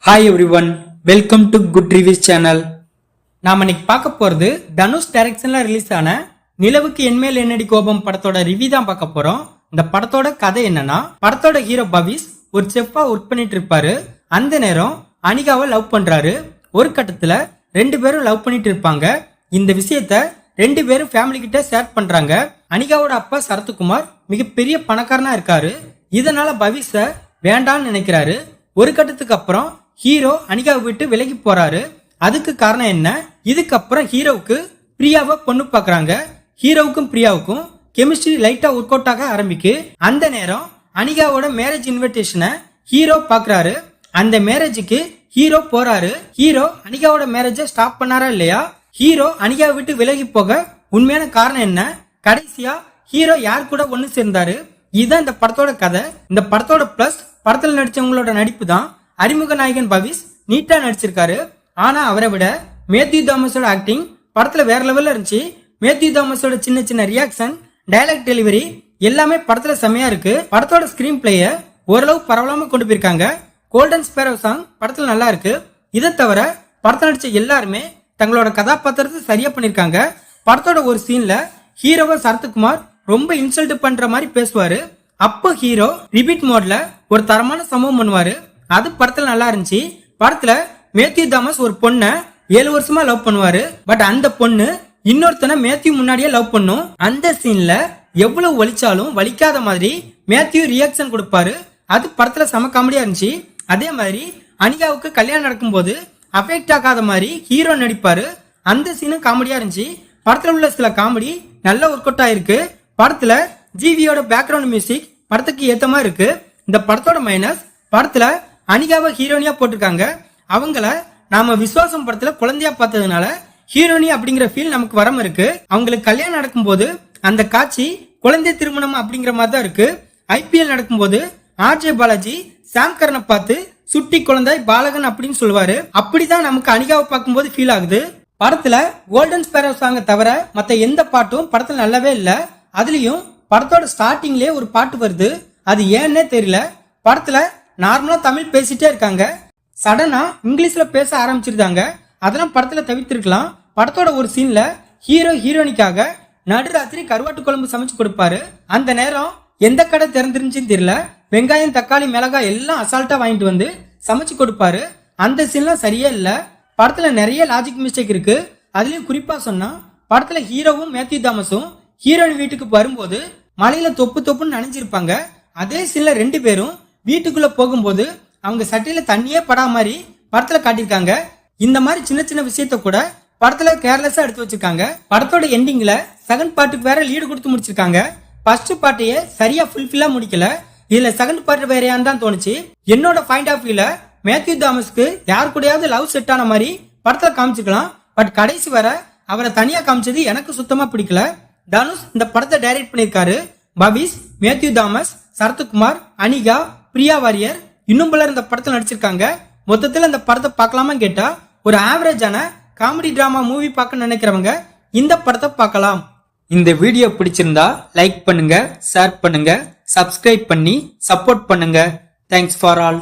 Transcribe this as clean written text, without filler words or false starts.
Hi everyone, welcome to good reviews channel. நாம இன்னைக்கு பார்க்க போறது தனுஷ் டைரக்ஷன்ல ரிலீஸ் ஆன நிலவுக்கு என்மேல் என்னடி கோபம் படத்தோட ரிவ்யூ தான் பார்க்க போறோம். இந்த படத்தோட கதை என்னன்னா, படத்தோட ஹீரோ பவிஸ் ஒரு செஃப்பா ஒர்க் பண்ணிட்டு இருப்பாரு. அந்த நேரம் அனிகாவை லவ் பண்றாரு. ஒரு கட்டத்துல ரெண்டு பேரும் லவ் பண்ணிட்டு இருப்பாங்க. இந்த விஷயத்த ரெண்டு பேரும் ஃபேமிலி கிட்ட ஷேர் பண்றாங்க. அனிகாவோட அப்பா சரத்குமார் மிகப்பெரிய பணக்காரனா இருக்காரு. இதனால பவிஸ வேண்டான்னு நினைக்கிறாரு. ஒரு கட்டத்துக்கு அப்புறம் ஹீரோ அனிகாவை விட்டு விலகி போறாரு. அதுக்கு காரணம் என்ன? இதுக்கப்புறம் ஹீரோவுக்கு பிரியாவை பொண்ணு பாக்குறாங்க. ஹீரோவுக்கும் பிரியாவுக்கும் கெமிஸ்ட்ரி லைட்டா ஒர்க் அவுட் ஆக ஆரம்பிக்கு. அந்த நேரம் அனிகாவோட மேரேஜ் இன்விடேஷனை ஹீரோ பாக்குறாரு. அந்த மேரேஜுக்கு ஹீரோ போறாரு. ஹீரோ அனிகாவோட மேரேஜை ஸ்டாப் பண்ணாரா இல்லையா? ஹீரோ அனிகாவை விட்டு விலகி போக உண்மையான காரணம் என்ன? கடைசியா ஹீரோ யார் கூட ஒண்ணு சேர்ந்தாரு? இதுதான் இந்த படத்தோட கதை. இந்த படத்தோட பிளஸ் படத்துல நடிச்சவங்களோட நடிப்பு தான். அறிமுக நாயகன் பவிஸ் நீட்டா நடிச்சிருக்காரு. ஆனா அவரை விட மேத்யூ தாமஸோட ஆக்டிங் படத்துல வேற லெவல்ல இருந்துச்சு. மேத்யூ தாமஸோட சின்ன சின்ன ரியாக்ஷன், டயலாக் டெலிவரி எல்லாமே படத்துல செமையா இருக்கு. படத்தோட ஸ்கிரீன் பிளேய ஓரளவு பரவலாம கொண்டு போயிருக்காங்க. கோல்டன் ஸ்பேரோ சாங் படத்துல நல்லா இருக்கு. இதை தவிர படத்துல நடிச்ச எல்லாருமே தங்களோட கதாபாத்திரத்தை சரியா பண்ணிருக்காங்க. படத்தோட ஒரு சீன்ல ஹீரோவை சரத்குமார் ரொம்ப இன்சல்ட் பண்ற மாதிரி பேசுவாரு. அப்போ ஹீரோ ரிபீட் மோட்ல ஒரு தரமான சம்பவம் பண்ணுவாரு. அது படத்துல நல்லா இருந்துச்சு. படத்துல மேத்யூ தாமஸ் ஒரு பொண்ணை 7 வருஷமா லவ் பண்ணுவாரு. பட் அந்த பொண்ணு இன்னொருத்தனை மேத்யூ முன்னாடியே லவ் பண்ணும். அந்த சீன்ல எவ்வளவு வலிச்சாலும் வலிக்காத மாதிரி மேத்யூ ரியாக்ஷன் கொடுப்பாரு. அது படத்துல செம காமெடியா இருந்துச்சு. அதே மாதிரி அனிகாவுக்கு கல்யாணம் நடக்கும்போது அஃபெக்ட் ஆகாத மாதிரி ஹீரோ நடிப்பாரு. அந்த சீனும் காமெடியா இருந்துச்சு. படத்துல உள்ள சில காமெடி நல்ல ஒர்க் அவுட் ஆயிருக்கு. படத்துல ஜிவியோட பேக்ரவுண்ட் மியூசிக் படத்துக்கு ஏத்த மாதிரி இருக்கு. இந்த படத்தோட மைனஸ், படத்துல அனிகாவை ஹீரோனியா போட்டிருக்காங்க. அவங்கள நாம விசுவாசம் படத்துல குழந்தையா பார்த்ததுனால ஹீரோனி அப்படிங்கிற ஃபீல் நமக்கு வராம இருக்கு. அவங்களுக்கு கல்யாணம் நடக்கும்போது அந்த காட்சி குழந்தை திருமணம் அப்படிங்கிற மாதிரி தான் இருக்கு. ஐபிஎல் நடக்கும்போது ஆர்ஜே பாலாஜி சாம் கரனை பார்த்து சுட்டி குழந்தை பாலகன் அப்படின்னு சொல்லுவாரு. அப்படிதான் நமக்கு அனிகாவை பார்க்கும்போது ஃபீல் ஆகுது. படத்துல கோல்டன் ஸ்பேரோ சாங்க தவிர மத்த எந்த பாட்டும் படத்துல நல்லாவே இல்ல. அதுலயும் படத்தோட ஸ்டார்டிங்லயே ஒரு பாட்டு வருது. அது ஏன்னே தெரியல. படத்துல நார்மலா தமிழ் பேசிட்டே இருக்காங்க, சடனா இங்கிலீஷ்ல பேச ஆரம்பிச்சிருந்தாங்க. அதெல்லாம் படத்துல தவிர்த்திருக்கலாம். படத்தோட ஒரு சீன்ல ஹீரோ ஹீரோனிக்காக நடுராத்திரி கருவாட்டு குழம்பு சமைச்சு கொடுப்பாரு. அந்த நேரம் எந்த கடை திறந்துருந்துச்சுன்னு தெரியல. வெங்காயம், தக்காளி, மிளகாய் எல்லாம் அசால்ட்டா வாங்கிட்டு வந்து சமைச்சு கொடுப்பாரு. அந்த சீன்லாம் சரியே இல்ல. படத்துல நிறைய லாஜிக் மிஸ்டேக் இருக்கு. அதுலயும் குறிப்பா சொன்னா, படத்துல ஹீரோவும் மேத்யூ தாமஸும் ஹீரோயின் வீட்டுக்கு வரும்போது மலையில தொப்பு தொப்புன்னு நனைஞ்சிருப்பாங்க. அதே சீன்ல ரெண்டு பேரும் வீட்டுக்குள்ள போகும்போது அவங்க சட்டையில தண்ணியே படா மாதிரி படத்துல காட்டியிருக்காங்க. இந்த மாதிரி சின்ன சின்ன விஷயத்த கூட படத்துல கேர்லெஸ்ஸா எடுத்து வச்சிருக்காங்க. படத்தோட எண்டிங்ல செகண்ட் பார்ட்டுக்கு வேற லீடு கொடுத்து முடிச்சிருக்காங்க. ஃபர்ஸ்ட் பார்ட்டையே சரியா ஃபுல்ஃபில்லா முடிக்கல. இதுல செகண்ட் பார்ட் வேறையான்னு தான் தோணுச்சு. என்னோட பாயிண்ட் ஆஃப் வியூல மேத்யூ தாமஸ்க்கு யார் கூடயாவது லவ் செட் ஆன மாதிரி படத்துல காமிச்சிக்கலாம். பட் கடைசி வர அவரை தனியா காமிச்சது எனக்கு சுத்தமா பிடிக்கல. தனுஷ் இந்த படத்தை டைரக்ட் பண்ணிருக்காரு. பவிஸ், மேத்யூ தாமஸ், சரத்குமார், அனிகா, பிரியா வாரியர் இன்னும் பலர் இந்த படத்தில் நடிச்சிருக்காங்க. மொத்தத்தில் இந்த படத்தை பார்க்கலாமா கேட்டா, ஒரு ஆவரேஜான காமெடி டிராமா மூவி பார்க்க நினைக்கிறவங்க இந்த படத்தை பார்க்கலாம். இந்த வீடியோ பிடிச்சிருந்தா லைக் பண்ணுங்க, ஷேர் பண்ணுங்க, சப்ஸ்கிரைப் பண்ணி சப்போர்ட் பண்ணுங்க. Thanks for all.